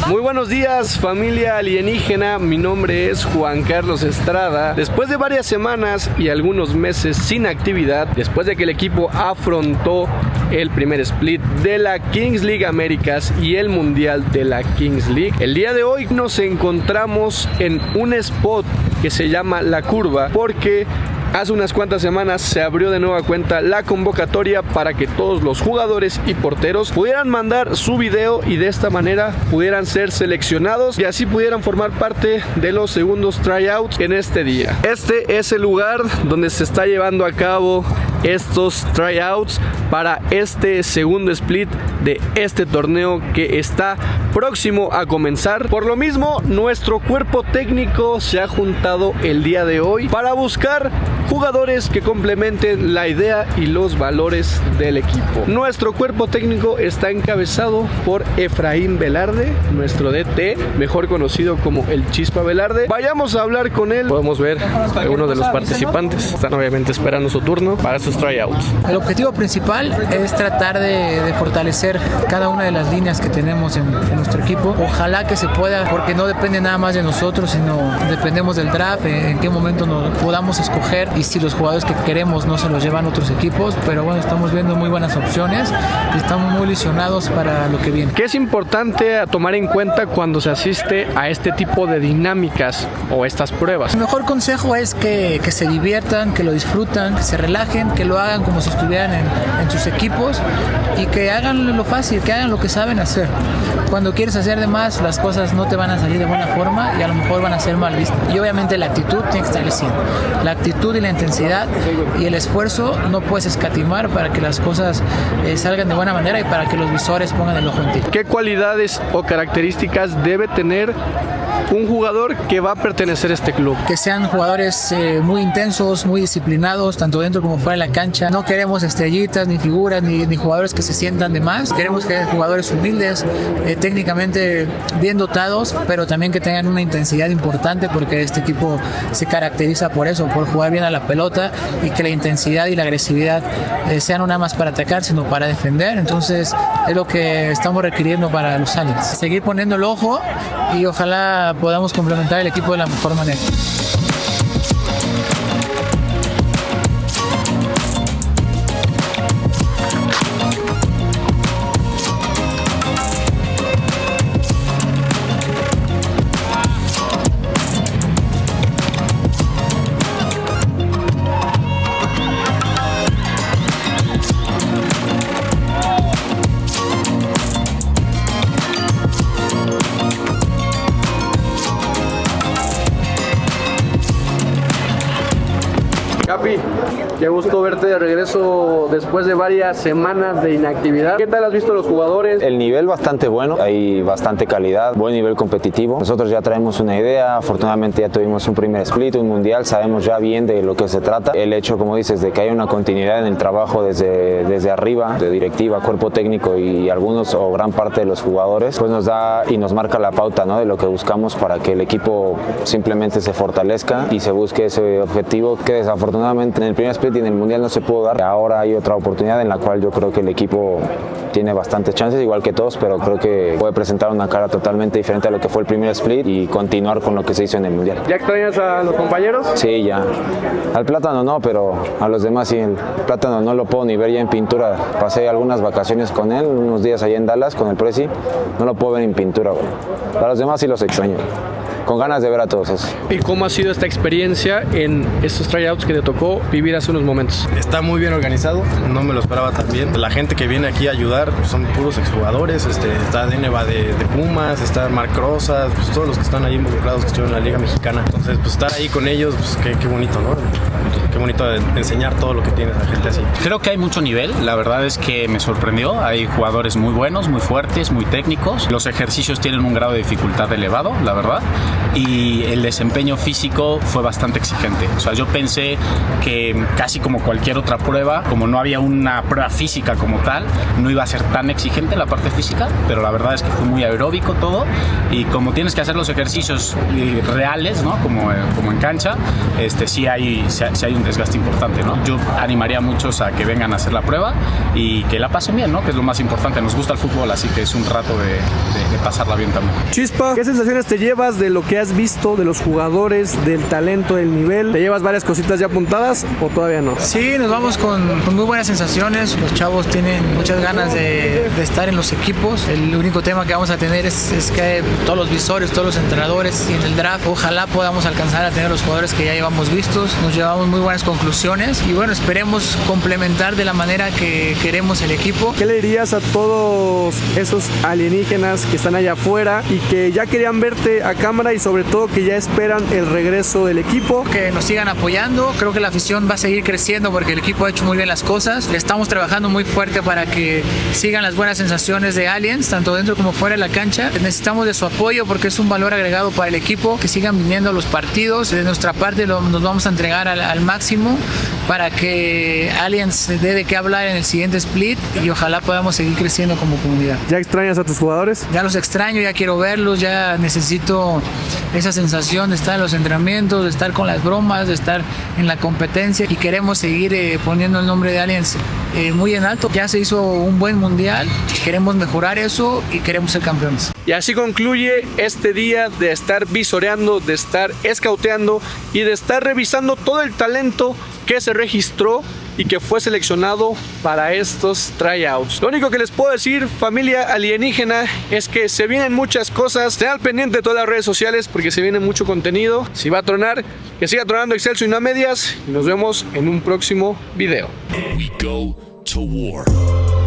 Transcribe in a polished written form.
Muy buenos días, familia alienígena. Mi nombre es Juan Carlos Estrada. Después de varias semanas y algunos meses sin actividad, después de que el equipo afrontó el primer split de la Kings League Américas y el Mundial de la Kings League, el día de hoy nos encontramos en un spot que se llama La Curva, porque hace unas cuantas semanas se abrió de nueva cuenta la convocatoria para que todos los jugadores y porteros pudieran mandar su video y de esta manera pudieran ser seleccionados y así pudieran formar parte de los segundos tryouts en este día. Este es el lugar donde se está llevando a cabo estos tryouts para este segundo split de este torneo que está próximo a comenzar. Por lo mismo, nuestro cuerpo técnico se ha juntado el día de hoy para buscar jugadores que complementen la idea y los valores del equipo. Nuestro cuerpo técnico está encabezado por Efraín Velarde, nuestro DT, mejor conocido como el Chispa Velarde. Vayamos a hablar con él. Podemos ver a uno de los participantes. Están obviamente esperando su turno para sus tryouts. El objetivo principal es tratar de fortalecer cada una de las líneas que tenemos en nuestro equipo. Ojalá que se pueda, porque no depende nada más de nosotros, sino dependemos del draft, en qué momento nos podamos escoger y si los jugadores que queremos no se los llevan otros equipos. Pero bueno, estamos viendo muy buenas opciones y estamos muy ilusionados para lo que viene. ¿Qué es importante a tomar en cuenta cuando se asiste a este tipo de dinámicas o estas pruebas? El mejor consejo es que se diviertan, que lo disfrutan, que se relajen, que lo hagan como si estuvieran en sus equipos y que hagan lo fácil, que hagan lo que saben hacer. Cuando quieres hacer de más, las cosas no te van a salir de buena forma y a lo mejor van a ser mal vistas. Y obviamente la actitud tiene que estar al 100. La actitud y la intensidad y el esfuerzo no puedes escatimar para que las cosas salgan de buena manera y para que los visores pongan el ojo en ti. ¿Qué cualidades o características debe tener un jugador que va a pertenecer a este club? Que sean jugadores muy intensos, muy disciplinados, tanto dentro como fuera de la cancha. No queremos estrellitas, ni figuras, ni jugadores que se sientan de más. Queremos que sean jugadores humildes, técnicamente bien dotados, pero también que tengan una intensidad importante, porque este equipo se caracteriza por eso, por jugar bien a la pelota y que la intensidad y la agresividad sean no nada más para atacar, sino para defender. Entonces es lo que estamos requiriendo para los Aliens. Seguir poniendo el ojo y ojalá podamos complementar el equipo de la mejor manera. Capi, qué gusto verte de regreso después de varias semanas de inactividad. ¿Qué tal has visto los jugadores? El nivel bastante bueno, hay bastante calidad, buen nivel competitivo. Nosotros ya traemos una idea, afortunadamente ya tuvimos un primer split, un mundial, sabemos ya bien de lo que se trata. El hecho, como dices, de que haya una continuidad en el trabajo desde arriba, de directiva, cuerpo técnico y algunos o gran parte de los jugadores, pues nos da y nos marca la pauta, ¿no?, de lo que buscamos para que el equipo simplemente se fortalezca y se busque ese objetivo que desafortunadamente en el primer split y en el mundial no se pudo dar. Ahora hay otra oportunidad en la cual yo creo que el equipo tiene bastantes chances, igual que todos, pero creo que puede presentar una cara totalmente diferente a lo que fue el primer split y continuar con lo que se hizo en el mundial. ¿Ya extrañas a los compañeros? Sí, ya. Al Plátano no, pero a los demás sí. El Plátano no lo puedo ni ver ya en pintura. Pasé algunas vacaciones con él, unos días allá en Dallas con el Prezi. No lo puedo ver en pintura, güey. A los demás sí los extraño. Con ganas de ver a todos esos. ¿Y cómo ha sido esta experiencia en estos tryouts que te tocó vivir hace unos momentos? Está muy bien organizado, no me lo esperaba tan bien. La gente que viene aquí a ayudar son puros exjugadores. Está Deneva de Pumas, está Marc Rosas, pues todos los que están ahí involucrados que estuvieron en la Liga Mexicana. Entonces, pues estar ahí con ellos, pues qué bonito, ¿no? Qué bonito enseñar todo lo que tiene la gente así. Creo que hay mucho nivel, la verdad es que me sorprendió. Hay jugadores muy buenos, muy fuertes, muy técnicos. Los ejercicios tienen un grado de dificultad elevado, la verdad. y el desempeño físico fue bastante exigente. O sea, yo pensé que casi como cualquier otra prueba, como no había una prueba física como tal, no iba a ser tan exigente la parte física, pero la verdad es que fue muy aeróbico todo, y como tienes que hacer los ejercicios reales, ¿no? como en cancha, sí hay un desgaste importante, ¿no? Yo animaría a muchos a que vengan a hacer la prueba y que la pasen bien, ¿no? Que es lo más importante. Nos gusta el fútbol, así que es un rato de pasarla bien también. Chispa, ¿qué sensaciones te llevas de lo que has visto, de los jugadores, del talento, del nivel? ¿Te llevas varias cositas ya apuntadas o todavía no? Sí, nos vamos con muy buenas sensaciones. Los chavos tienen muchas ganas de estar en los equipos. El único tema que vamos a tener es que todos los visores, todos los entrenadores y en el draft, ojalá podamos alcanzar a tener los jugadores que ya llevamos vistos. Nos llevamos muy buenas conclusiones y bueno, esperemos complementar de la manera que queremos el equipo. ¿Qué le dirías a todos esos alienígenas que están allá afuera y que ya querían verte a cámara y sobre todo que ya esperan el regreso del equipo? Que nos sigan apoyando. Creo que la afición va a seguir creciendo porque el equipo ha hecho muy bien las cosas. Le estamos trabajando muy fuerte para que sigan las buenas sensaciones de Aliens, tanto dentro como fuera de la cancha. Necesitamos de su apoyo porque es un valor agregado para el equipo, que sigan viniendo a los partidos. De nuestra parte nos vamos a entregar al máximo para que Aliens dé de qué hablar en el siguiente split y ojalá podamos seguir creciendo como comunidad. ¿Ya extrañas a tus jugadores? Ya los extraño, ya quiero verlos, ya necesito esa sensación de estar en los entrenamientos, de estar con las bromas, de estar en la competencia y queremos seguir poniendo el nombre de Aliens muy en alto. Ya se hizo un buen mundial, queremos mejorar eso y queremos ser campeones. Y así concluye este día de estar visoreando, de estar escauteando y de estar revisando todo el talento que se registró y que fue seleccionado para estos tryouts. Lo único que les puedo decir, familia alienígena, es que se vienen muchas cosas. Estén al pendiente de todas las redes sociales porque se viene mucho contenido. Si va a tronar, que siga tronando Excelso y no a medias. Y nos vemos en un próximo video. We go to war.